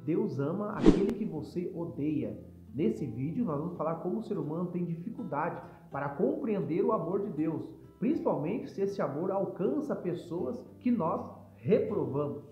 Deus ama aquele que você odeia. Nesse vídeo nós vamos falar como o ser humano tem dificuldade para compreender o amor de Deus, principalmente se esse amor alcança pessoas que nós reprovamos.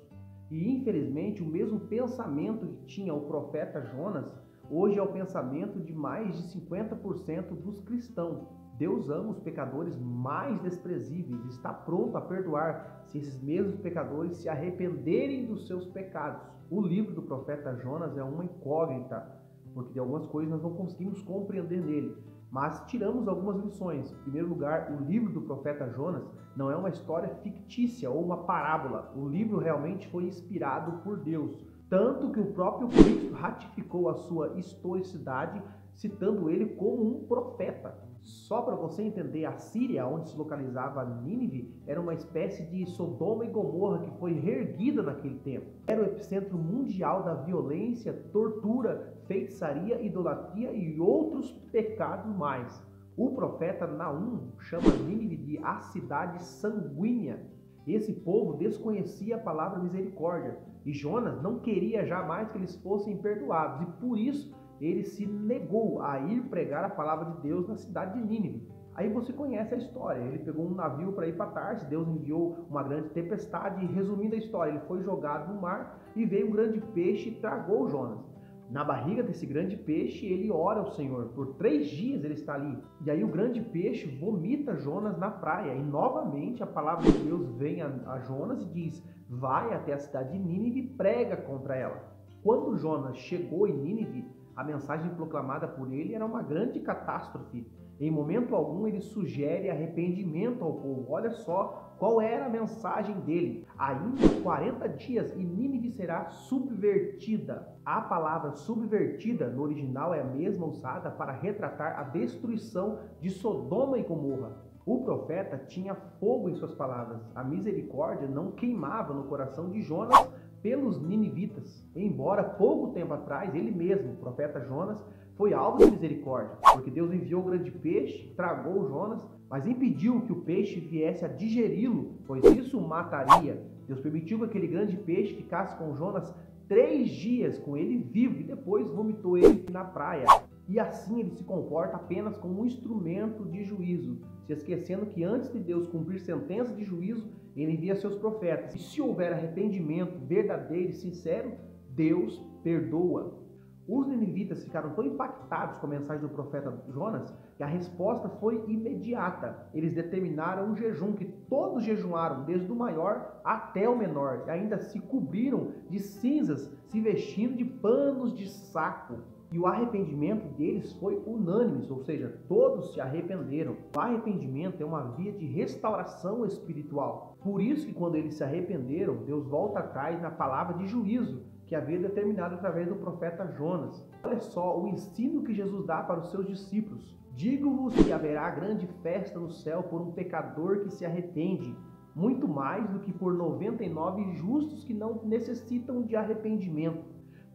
E infelizmente o mesmo pensamento que tinha o profeta Jonas, hoje é o pensamento de mais de 50% dos cristãos. Deus ama os pecadores mais desprezíveis e está pronto a perdoar se esses mesmos pecadores se arrependerem dos seus pecados. O livro do profeta Jonas é uma incógnita, porque de algumas coisas nós não conseguimos compreender nele, mas tiramos algumas lições. Em primeiro lugar, o livro do profeta Jonas não é uma história fictícia ou uma parábola. O livro realmente foi inspirado por Deus, tanto que o próprio Cristo ratificou a sua historicidade, citando ele como um profeta. Só para você entender, a Síria, onde se localizava Nínive, era uma espécie de Sodoma e Gomorra que foi reerguida naquele tempo. Era o epicentro mundial da violência, tortura, feitiçaria, idolatria e outros pecados mais. O profeta Naum chama Nínive de a cidade sanguínea. Esse povo desconhecia a palavra misericórdia e Jonas não queria jamais que eles fossem perdoados, e por isso ele se negou a ir pregar a palavra de Deus na cidade de Nínive. Aí você conhece a história. Ele pegou um navio para ir para Tarsis, Deus enviou uma grande tempestade e, resumindo a história, ele foi jogado no mar e veio um grande peixe e tragou Jonas. Na barriga desse grande peixe, ele ora ao Senhor. Por 3 dias ele está ali. E aí o grande peixe vomita Jonas na praia. E novamente a palavra de Deus vem a Jonas e diz: vai até a cidade de Nínive e prega contra ela. Quando Jonas chegou em Nínive, a mensagem proclamada por ele era uma grande catástrofe. Em momento algum ele sugere arrependimento ao povo. Olha só qual era a mensagem dele. Ainda 40 dias e Nínive será subvertida. A palavra subvertida no original é a mesma usada para retratar a destruição de Sodoma e Gomorra. O profeta tinha fogo em suas palavras. A misericórdia não queimava no coração de Jonas pelos ninivitas, embora pouco tempo atrás ele mesmo, o profeta Jonas, foi alvo de misericórdia, porque Deus enviou o grande peixe, tragou Jonas, mas impediu que o peixe viesse a digeri-lo, pois isso o mataria. Deus permitiu que aquele grande peixe ficasse com Jonas 3 dias, com ele vivo, e depois vomitou ele na praia. E assim ele se comporta apenas como um instrumento de juízo, se esquecendo que antes de Deus cumprir sentença de juízo, ele envia seus profetas. E se houver arrependimento verdadeiro e sincero, Deus perdoa. Os ninivitas ficaram tão impactados com a mensagem do profeta Jonas que a resposta foi imediata. Eles determinaram um jejum, que todos jejuaram, desde o maior até o menor, e ainda se cobriram de cinzas, se vestindo de panos de saco. E o arrependimento deles foi unânime, ou seja, todos se arrependeram. O arrependimento é uma via de restauração espiritual. Por isso que quando eles se arrependeram, Deus volta atrás na palavra de juízo que havia determinado através do profeta Jonas. Olha só o ensino que Jesus dá para os seus discípulos. Digo-vos que haverá grande festa no céu por um pecador que se arrepende, muito mais do que por 99 justos que não necessitam de arrependimento.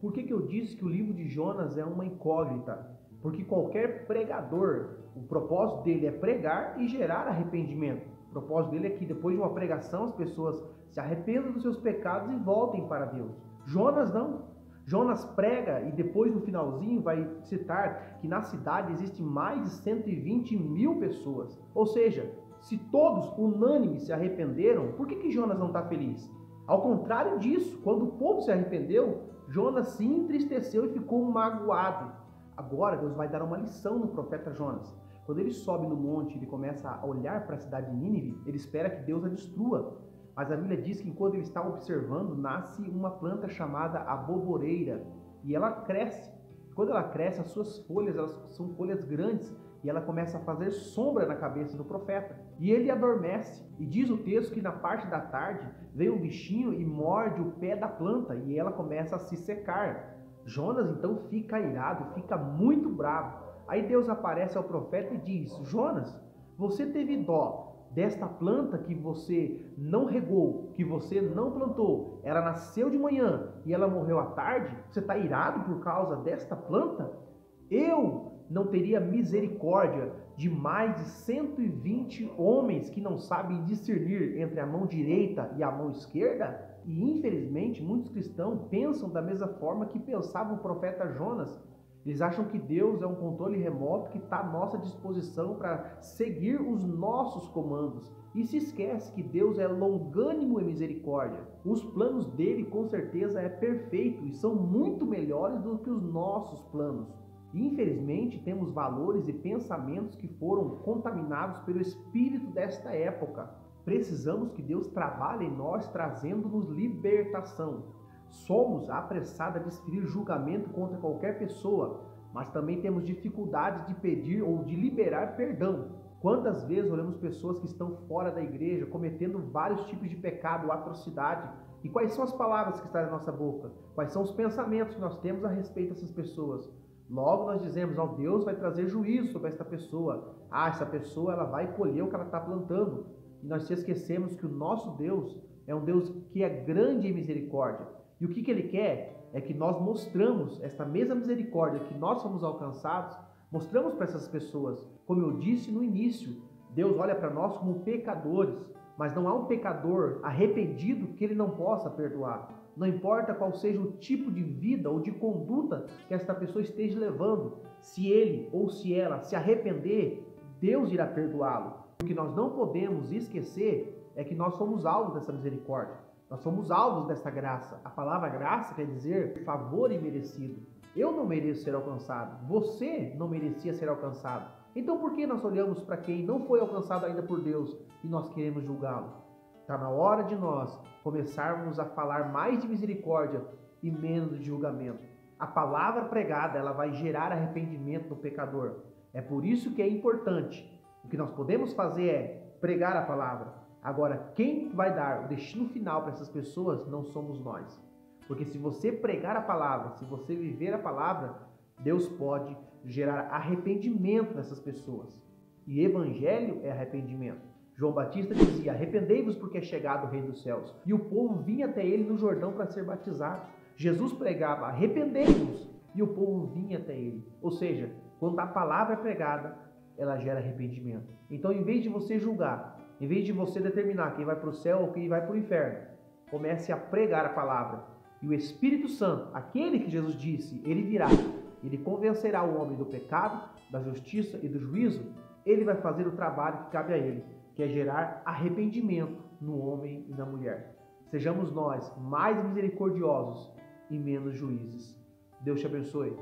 Por que eu disse que o livro de Jonas é uma incógnita? Porque qualquer pregador, o propósito dele é pregar e gerar arrependimento. O propósito dele é que depois de uma pregação as pessoas se arrependam dos seus pecados e voltem para Deus. Jonas não. Jonas prega e depois no finalzinho vai citar que na cidade existem mais de 120 mil pessoas. Ou seja, se todos unânimes se arrependeram, por que Jonas não está feliz? Ao contrário disso, quando o povo se arrependeu, Jonas se entristeceu e ficou magoado. Agora Deus vai dar uma lição no profeta Jonas. Quando ele sobe no monte e ele começa a olhar para a cidade de Nínive, ele espera que Deus a destrua. Mas a Bíblia diz que enquanto ele está observando, nasce uma planta chamada aboboreira. E ela cresce. Quando ela cresce, as suas folhas elas são folhas grandes. E ela começa a fazer sombra na cabeça do profeta. E ele adormece. E diz o texto que na parte da tarde vem um bichinho e morde o pé da planta. E ela começa a se secar. Jonas então fica irado, fica muito bravo. Aí Deus aparece ao profeta e diz: Jonas, você teve dó desta planta que você não regou, que você não plantou. Ela nasceu de manhã e ela morreu à tarde. Você está irado por causa desta planta? Eu não teria misericórdia de mais de 120 homens que não sabem discernir entre a mão direita e a mão esquerda? E infelizmente muitos cristãos pensam da mesma forma que pensava o profeta Jonas. Eles acham que Deus é um controle remoto que está à nossa disposição para seguir os nossos comandos. E se esquece que Deus é longânimo em misericórdia. Os planos dele com certeza é perfeito e são muito melhores do que os nossos planos. Infelizmente, temos valores e pensamentos que foram contaminados pelo espírito desta época. Precisamos que Deus trabalhe em nós, trazendo-nos libertação. Somos apressados a desferir julgamento contra qualquer pessoa, mas também temos dificuldade de pedir ou de liberar perdão. Quantas vezes olhamos pessoas que estão fora da igreja, cometendo vários tipos de pecado, atrocidade, e quais são as palavras que estão na nossa boca? Quais são os pensamentos que nós temos a respeito dessas pessoas? Logo nós dizemos, Deus vai trazer juízo sobre esta pessoa. Essa pessoa ela vai colher o que ela está plantando. E nós esquecemos que o nosso Deus é um Deus que é grande em misericórdia. E o que Ele quer é que nós mostramos esta mesma misericórdia que nós somos alcançados, mostramos para essas pessoas. Como eu disse no início, Deus olha para nós como pecadores, mas não há um pecador arrependido que Ele não possa perdoar. Não importa qual seja o tipo de vida ou de conduta que esta pessoa esteja levando, se ele ou se ela se arrepender, Deus irá perdoá-lo. O que nós não podemos esquecer é que nós somos alvos dessa misericórdia. Nós somos alvos dessa graça. A palavra graça quer dizer favor imerecido. Eu não mereço ser alcançado. Você não merecia ser alcançado. Então por que nós olhamos para quem não foi alcançado ainda por Deus e nós queremos julgá-lo? Está na hora de nós começarmos a falar mais de misericórdia e menos de julgamento. A palavra pregada ela vai gerar arrependimento no pecador. É por isso que é importante. O que nós podemos fazer é pregar a palavra. Agora, quem vai dar o destino final para essas pessoas não somos nós. Porque se você pregar a palavra, se você viver a palavra, Deus pode gerar arrependimento nessas pessoas. E evangelho é arrependimento. João Batista dizia, arrependei-vos porque é chegado o reino dos céus. E o povo vinha até ele no Jordão para ser batizado. Jesus pregava, arrependei-vos, e o povo vinha até ele. Ou seja, quando a palavra é pregada, ela gera arrependimento. Então, em vez de você julgar, em vez de você determinar quem vai para o céu ou quem vai para o inferno, comece a pregar a palavra. E o Espírito Santo, aquele que Jesus disse, ele virá, ele convencerá o homem do pecado, da justiça e do juízo. Ele vai fazer o trabalho que cabe a ele, que é gerar arrependimento no homem e na mulher. Sejamos nós mais misericordiosos e menos juízes. Deus te abençoe.